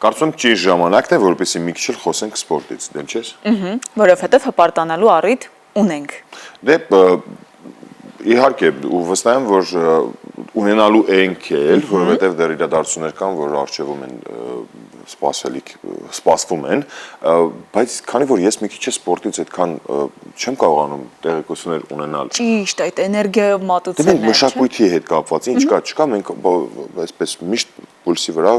Կարծում եմ ճիշտ ժամանակն է, որպեսզի մի քիչ խոսենք սպորտից, դեմ չես։ Որովհետև հպարտանալու առիթ ունենք։ Դե իհարկե, ու վստահ եմ, որ ունենալու ենք էլ, որովհետև դեռ իրադարձություններ կան, որ առջևում են սպասվում են, բայց քանի որ ես մի քիչ սպորտից այդքան չեմ կարողանում տեղեկություններ ունենալ։ Ճիշտ, այդ էներգիայով մատուցելն է։ Մենք մշակույթի հետ կապված, ինչ կա, չկա, մենք այսպես միշտ պուլսի վրա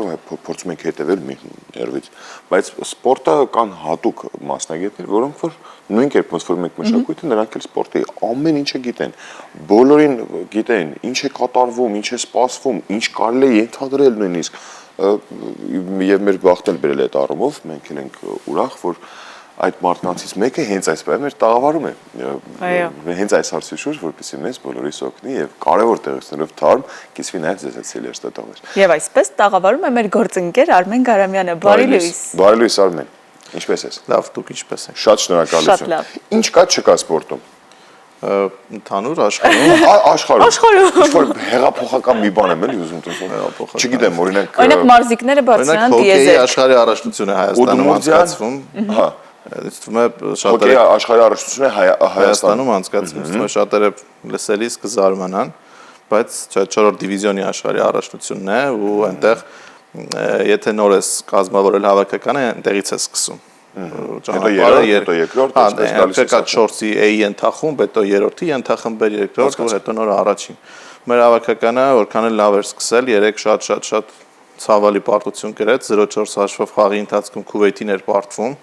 փորձում ենք հետևել մի երևից, բայց սպորտը կան հատուկ մասնագետներ, որոնք որ նույն կերպ ոնց որ մենք մշակույթը, նրանք էլ սպորտի ամեն ինչը գիտեն, բոլորին գիտեն, ինչ է կատարվում, ինչ է սպասվում, ինչ կարելի է ենթադրել նույնիսկ, եւ մեր բախտել բերել այդ առումով, մենք էլ ենք ուրախ, որ այդ մարդկանցից մեկը հենց այս բանը մեր տաղավարում է։ Հենց այս հարցի շուրջ, որպեսզի մեզ բոլորիս օգնի եւ կարևոր տեղություններով թարմ կիսվի նաեւ ձեզ հերթատողներ։ Եվ այսպես տաղավարում է մեր գործընկեր Արմեն Գարամյանը։ Բարի լույս։ Բարի լույս Արմեն։ Ինչպե՞ս ես։ Լավ, դուք ինչպե՞ս եք։ Շատ շնորհակալություն։ Ինչ կա չկա սպորտում։ Ընդհանուր աշխարհում։ Աշխարհում։ Ինչ-որ հեղափոխական մի բան եմ էլի ուզում տոնցել։ Չգիտեմ, օրինակ մարզիկները բարձրանան դիեզերք։ Աշխարհի առաջնությունը Հայաստանում անցկացվում։ Հա։ Թվում է շատերը աշխարհի առաջնությունը Հայաստանում անցկացվում, թվում է շատերը լսելիս կզարմանան, բայց 4-րդ դիվիզիոնի աշխարհի առաջնությունն է ու այնտեղ եթե նոր ես կազմավորել հավաքականը, այնտեղից է սկսում։ Հետո երկրորդ, այսպես գալիս է 4-ի A-ի ենթախումբ, հետո 3-րդի ենթախմբեր, երկրորդ ու հետո նոր առաջին։ Մեր հավաքականը որքան էլ լավ էր սկսել, 3 շատ ցավալի պարտություն գրեց, 0-4 հաշվով խաղի ընթացքում Քուվեյթին էր պարտվում։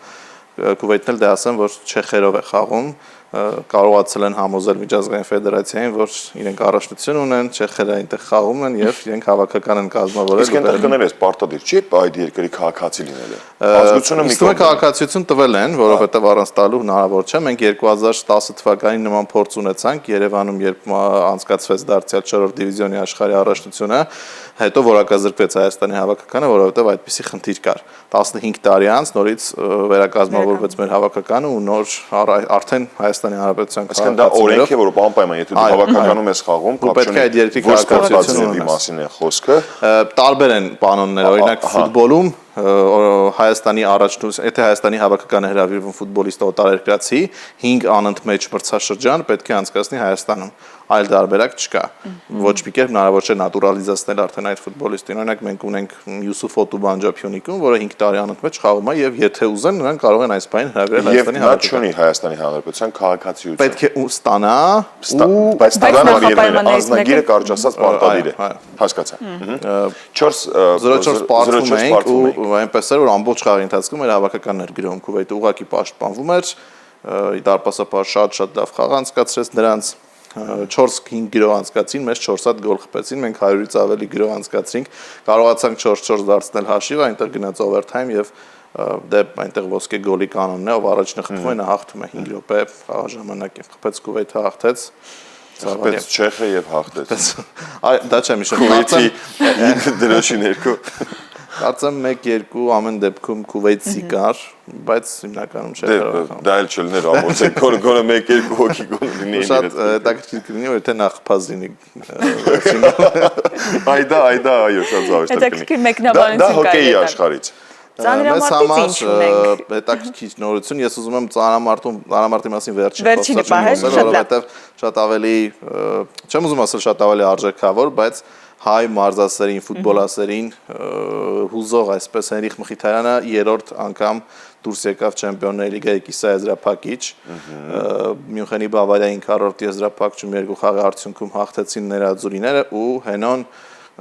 Քուվեյթն էլ դե ասեմ, որ չեխերով է խաղում, կարողացել են համոզել միջազգային ֆեդերացիային, որ իրենք առաջնություն ունեն, չեխերը այնտեղ խաղում են եւ իրենք հավաքական են կազմավորել։ Իսկ այնտեղ կներես պարտադիր չի այդ երկրի քաղաքացի լինելը։ Ազգությունը մի կողմ քաղաքացիություն տվել են, որովհետեւ առանց տալու հնարավոր չէ։ Մենք 2010 թվականին նման փորձ ունեցանք Երևանում, երբ անցկացվեց դարձյալ 4-րդ դիվիզիոնի աշխարհի առաջնությունը, հետո որակազրկվեց Հայաստանի հավաքականը, որովհետեւ այդպիսի խնդիր կար։ 15 տարի անց նորից վերակազմավորվեց մեր հավաքականը ու նոր արդեն Հայաստանի Հանրապետության քաղաքացիներով։ Այսինքն դա օրենք է, որ անպայման եթե դու հավաքականում ես խաղում, պետք է այդ երկրի քաղաքացիությունի մասին է խոսքը։ Տարբեր են կանոնները, օրինակ ֆուտբոլում Հայաստանի առաջնություն, եթե Հայաստանի հավաքականը հրավիրվում ֆուտբոլիստ օտարերկրացի, 5 անընդմեջ մրցաշրջան պետք է անցկացնի Հայաստանում, այլ տարբերակ չկա։ Ոչ մի կերպ հնարավոր չէ նատուրալիզացնել արդեն այդ ֆուտբոլիստին։ Օրինակ մենք ունենք Յուսուֆ Օտուբան Ջափյոնիկուն, որը 5 տարի անընդմեջ խաղում է եւ եթե ուզեն նրանք կարող են այս բանին հրավիրել Հայաստանի Հանրապետության։ Եվ նա չունի Հայաստանի Հանրապետության քաղաքացիություն։ Պետք է ստանա, բայց ստանալու ազնագիրը կարճ ասած պարտադիր է։ Հասկացա։ 4-0-4 պարտվում ենք ու այնպես էր որ ամբողջ խաղի ընթացքում մեր հավաքականն էր գրոհում Քուվեյթը ուղղակի պաշտպանվում էր, դարպասապահ շատ լավ խաղ անցկացրեց նրանց 4-5 գրոհ անցկացին, մեզ 4 հատ գոլ խփեցին, մենք 100-ից ավելի գրոհ անցկացրինք, կարողացանք 4-4 դարձնել հաշիվը, այնտեղ գնաց overtime եւ դե այնտեղ ոսկե գոլի կանոնն է, ով առաջինը խփում է, նա հաղթում է 5 րոպե խաղաժամանակին, խփեց Քուվեյթը, հաղթեց, խփեց Չեխը եւ հաղթեց։ Դա չեմ հիշում, Քուվեյթի դրոշի ներքո։ Կարծեմ 1-2 ամեն դեպքում Քուվեյթի կար, բայց հիմնականում չէ։ Դա էլ չլներ ամոթ գոնե 1-2 հոգի գոլ լինի։ Շատ հետաքրքիր կլինի, որ եթե նախ փազ լինի։ Այդա, այո, շատ զավեշտ կլինի։ Հետաքրքիր մեկնաբանություն կա։ Դա հոկեյի աշխարհից։ Ծանրամարտից ինչ ունենք։ Հետաքրքիր նորություն, ես ուզում եմ ծանրամարտի մասին վերջին խոսել, որովհետև շատ ավելի, չեմ ուզում ասել շատ ավելի արժեքավոր, բայց հայ մարզասերին, ֆուտբոլասերին հուզող այսպես Հենրիխ Մխիթարյանը 3-րդ անգամ դուրս եկավ Չեմպիոնների լիգայի կիսաեզրափակիչ, Մյունխենի Բավարիային 4-րդ եզրափակում 2 խաղի արդյունքում հաղթեցին ներաձուրիները ու Հենոն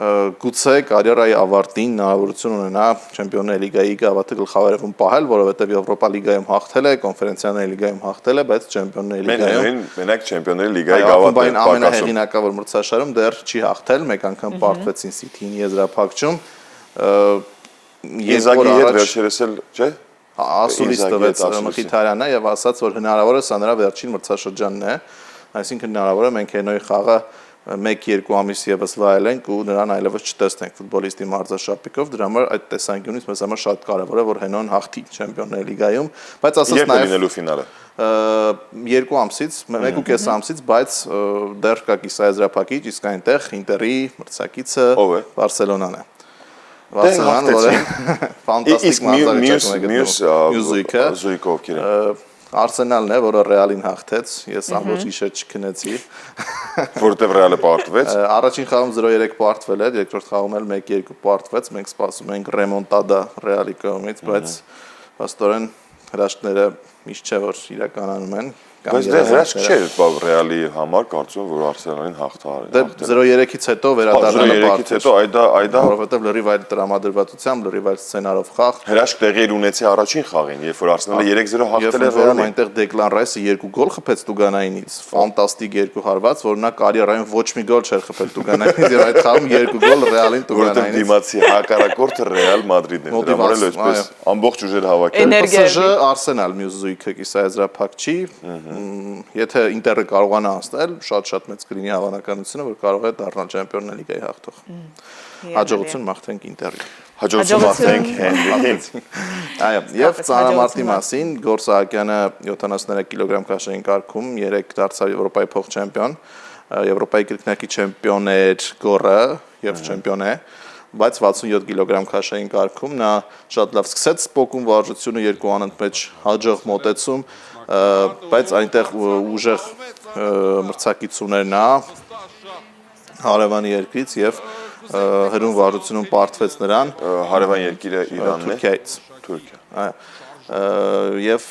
գուցե կարիերայի ավարտին հնարավորություն ունենա Չեմպիոնների լիգայի գավաթը գլխավերևում պահել, որովհետև Եվրոպա լիգայում հաղթել է, Կոնֆերենցիաների լիգայում հաղթել է, բայց Չեմպիոնների լիգայում մենակ Չեմպիոնների լիգայի գավաթը ամենահեղինակավոր մրցաշարում դեռ չի հաղթել, մեկ անգամ պարտվեցին Սիթիին եզրափակում։ Ինզագի հետ վերջերս էլ, չէ՞։ Ասուլիս տվեց Մխիթարյանը եւ ասաց, որ հնարավոր է սա նրա վերջին մրցաշրջանն է, այսինքն հնարավոր է մենք Հենոյի խաղը 1-2 ամիս եւս վայելենք ու նրան այլևս չտեսնենք ֆուտբոլիստի մարզաշապիկով, դրա համար այդ տեսանկյունից մեզ համար շատ կարեւոր է որ Հենոն հաղթի Չեմպիոնների լիգայում, բայց ասած նաեւ լինելու ֆինալը 2 ամսից, 1.5 ամսից, բայց դեռ կա կիսաեզրափակիչ, իսկ այնտեղ Ինտերի մրցակիցը Բարսելոնան է։ Վասիլյան, որը ֆանտաստիկ մարզարիչ մյուս զույգը ովքեր են։ Արսենալն է, որը Ռեալին հաղթեց, ես ամբողջ գիշեր չքնեցի։ Որտեվ Ռեալը պարտվեց։ Առաջին խաղում 0-3 պարտվել էր, երկրորդ խաղում էլ 1-2 պարտվեց, մենք սպասում ենք ռեմոնտադա Ռեալի կողմից, բայց փաստորեն հրաշքները միշտ չէ որ իրականանում են։ Բայց դե հրաշք չէր Ռեալի համար, կարծում եմ, որ Արսենալին հաղթահարել։ Դե 0-3-ից հետո վերադառնալը 0-3-ից հետո այդա որովհետև լրիվ այլ տրամադրվածությամբ, լրիվ այլ սցենարով խաղ։ հրաշք տեղի էր ունեցի առաջին խաղին, երբ որ Արսենալը 3-0 հաղթել է Ռեալին։ Այնտեղ Դեկլան Ռայսը 2 գոլ խփեց Տուգանայինից, ֆանտաստիկ 2 հարված, որ նա կարիերայում ոչ մի գոլ չէր խփել Տուգանայինից, եւ այդ խաղում 2 գոլ Ռեալին Որտեղ Տուգանայինից։ դիմացի հակառակորդը Ռեալ Մադրիդն է։ Դրա համար էլ այսպես ամբողջ ուժերը հավաքել։ PSG Arsenal մյուս զույգը կիսաեզրափակչի, եթե Ինտերը կարողանա անցնել, շատ մեծ կլինի հավանականությունը, որ կարող է դառնալ Չեմպիոններ լիգայի հաղթող։ Հաջողություն մաղթենք Ինտերին։ Հաջողություն մաղթենք Հենրիկին։ Այո, եւ ծանրամարտի մասին Գոր Սահակյանը 73 կիլոգրամ քաշային կարգում 3 դարձավ Եվրոպայի փոխ-չեմպիոն, Եվրոպայի կրկնակի չեմպիոն էր Գորը եւ չեմպիոն է, բայց 67 կիլոգրամ քաշային կարգում նա շատ լավ սկսեց սպոկում վարժությունը երկու անընդմեջ հաջող մոտեցում, բայց այնտեղ ուժեղ մրցակից ուներ նա հարևան երկրից եւ հրում վարժությունում պարտվեց նրան հարևան երկիրը Իրանն է։ Թուրքիայից։ Թուրքիա։ Այո։ Եվ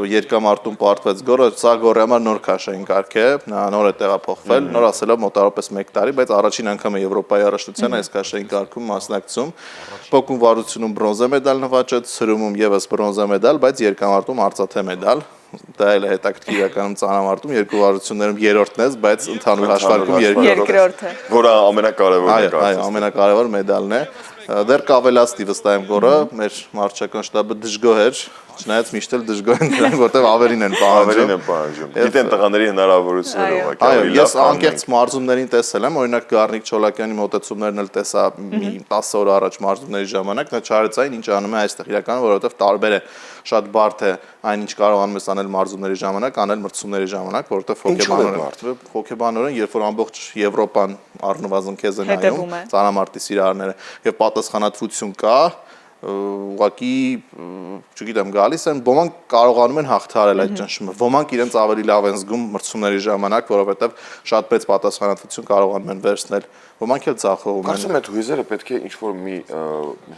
երկամարտում պարտվեց Գորը, սա Գորի համար նոր քաշային կարգ է, նա նոր է տեղափոխվել, նոր ասելով մոտավորապես 1 տարի, բայց առաջին անգամ է Եվրոպայի առաջնության այս քաշային կարգում մասնակցում։ Սպոկում վարժությունում բրոնզե մեդալ նվաճեց, հրումում եւս բրոնզե մեդալ, բայց երկամարտում արծաթե մեդալ։ Դա էլ է հետաքրքիր իրականում ծանրամարտում երկու վարժություններում երրորդն է, բայց ընդհանուր հաշվարկում երկրորդը։ Որը ամենակարևորն է կարծես։ Այո, ամենակարևոր մեդալն է։ Դեռ կավելացնի վստահ եմ Գորը, մեր մարզչական շտաբը դժգոհ էր, չնայած միշտ էլ դժգոհ են դրանք, որտեղ ավելին են պահանջում։ Գիտեն տղաների հնարավորությունները ուղղակի։ Այո, ես անկեղծ մարզումներին տեսել եմ, օրինակ Գառնիկ Չոլակյանի մոտեցումներն էլ տեսա մի 10 օր առաջ մարզումների ժամանակ, նա չարեց այն, ինչ անում է այստեղ իրականում, որովհետև տարբեր է, շատ բարդ է այն, ինչ կարողանում ես անել մարզումների ժամանակ, անել մրցումների ժամանակ, որովհետև հոգեբանորեն, երբ որ ամբողջ Եվրոպան առնվազն քեզ է նայում, ծանրամարտի սիրահարները եւ պատասխանատվություն կա, ուղղակի, չգիտեմ, գալիս են, ոմանք կարողանում են հաղթահարել այդ ճնշումը, ոմանք իրենց ավելի լավ են զգում մրցումների ժամանակ, որովհետև շատ մեծ պատասխանատվություն կարողանում են վերցնել, ոմանք էլ ցախողում են։ Կարծում եմ այդ հույզերը պետք է ինչ-որ մի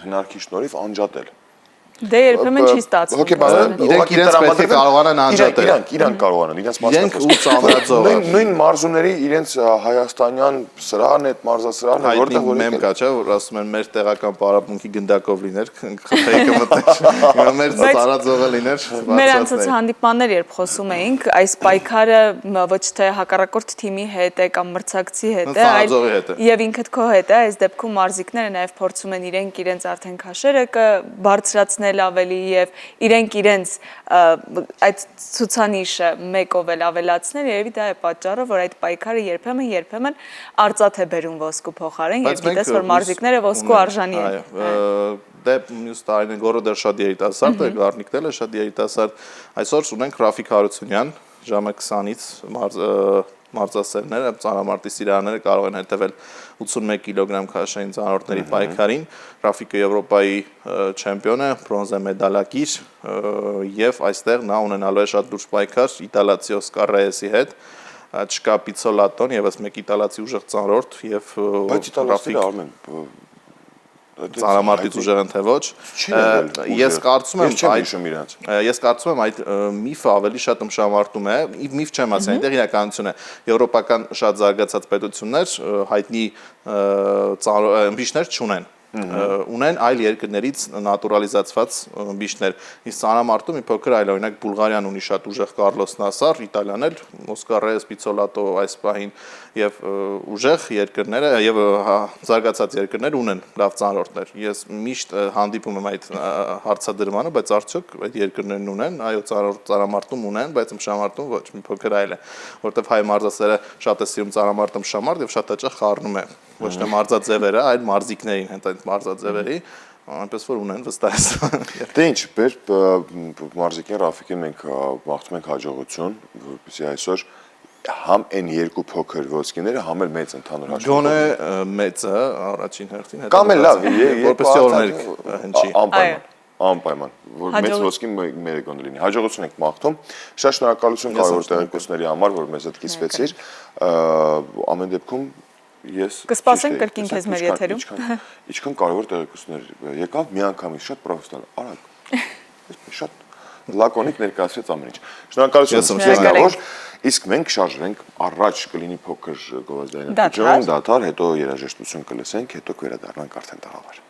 հնարքի շնորհիվ անջատել։ Դե երբեմն չի ստացվում։ Իրենք իրենց պետք է կարողանան անջատել։ Իրանք կարողանան, իրենց Իրենք ու ծանրաձողը։ Նույն մարզումների իրենց հայաստանյան սրահն է, մարզասրահն է, որտեղ որ մեմ կա, չէ, որ ասում են մեր տեղական պարապմունքի գնդակով լիներ, խփեիքը մտներ։ Մեր ծանրաձողը լիներ։ Մեր անցած հանդիպմաններ երբ խոսում էինք, այս պայքարը ոչ թե հակառակորդ թիմի հետ է կամ մրցակցի հետ է, այլ եւ ինքդ քո հետ է, այս դեպքում մարզիկները նաեւ փորձում են իրենց արդեն քաշերը բարձրացնել ավելի եւ իրենց այդ ցուցանիշը մեկով էլ ավելացնել, երևի դա է պատճառը, որ այդ պայքարը երբեմն արծաթ է բերում ոսկու փոխարեն, եւ գիտես որ մարզիկները ոսկու արժանի են։ Դե մյուս տարին Գորը դեռ շատ երիտասարդ է, Գառնիկն էլ է շատ երիտասարդ։ Այսօր ունենք Ռաֆիկ Հարությունյան, ժամը 20-ից մարզասերները, ծանրամարտի սիրահարները կարող են հետևել 81 կիլոգրամ քաշային ծանրորդների պայքարին։ Ռաֆիկը Եվրոպայի չեմպիոն է, բրոնզե մեդալակիր եւ այստեղ նա ունենալու է շատ լուրջ պայքար իտալացի Օսկար Ռեեսի հետ։ Չկա Պիցոլատոն, եւս մեկ իտալացի ուժեղ ծանրորդ եւ Ռաֆիկը Արմեն ծանրամարտից ուժեղ են թե ոչ։ Ես կարծում եմ այդ միֆը ավելի շատ ըմբշամարտում է, միֆ չեմ ասի, այնտեղ իրականություն է։ Եվրոպական շատ զարգացած պետություններ հայտնի ըմբիշներ չունեն։ Ունեն այլ երկրներից նատուրալիզացված ըմբիշներ։ Իսկ ծանրամարտում մի փոքր այլ, օրինակ Բուլղարիան ունի շատ ուժեղ Կարլոս Նասար, Իտալիան էլ Օսկար Ռեես, Պիցոլատո այս պահին եւ ուժեղ երկրները եւ զարգացած երկրներ ունեն լավ ծանրորդներ։ Ես միշտ հանդիպում եմ այդ հարցադրմանը, բայց արդյոք այդ երկրներն ունեն, այո, ծանրամարտում ունեն, բայց ըմբշամարտում ոչ, մի փոքր այլ է, որովհետեւ հայ մարզասերը շատ է սիրում ծանրամարտ ըմբշամարտ եւ շատ հաճախ խառնում է ոչ թե մարզաձևերը, այլ մարզիկներին հենց այդ մարզաձևերի, այնպես որ ունեն վստահ եմ։ Դե ինչ, մեր մարզիկին Ռաֆիկին մենք մաղթում ենք հաջողություն, որպեսզի այսօր համ այն երկու փոքր ոսկիները, համ էլ մեծ ընդհանուր հաշվով։ Գոնե մեծը առաջին հերթին հետո Կամ էլ լավ, որպեսզի օրհներք հնչի։ Անպայման, որ մեծ ոսկի մեր գոնե լինի։ Հաջողություն եք մաղթում։ Շատ շնորհակալություն կարևոր տեղեկությունների համար, որ մեզ հետ կիսվեցիր։ Ամեն դեպքում ես կսպասենք կրկին քեզ մեր եթերում։ Ինչքան կարևոր տեղեկություններ եկավ, միանգամից շատ պրոֆեսիոնալ, արագ։ Շատ լակոնիկ ներկայացրեց ամեն ինչ։ Շնորհակալություն քեզ, իսկ մենք շարժվենք առաջ կլինի փոքր գովազդային դադար, հետո երաժշտություն կլսենք, հետո կվերադառնանք արդեն տաղավար։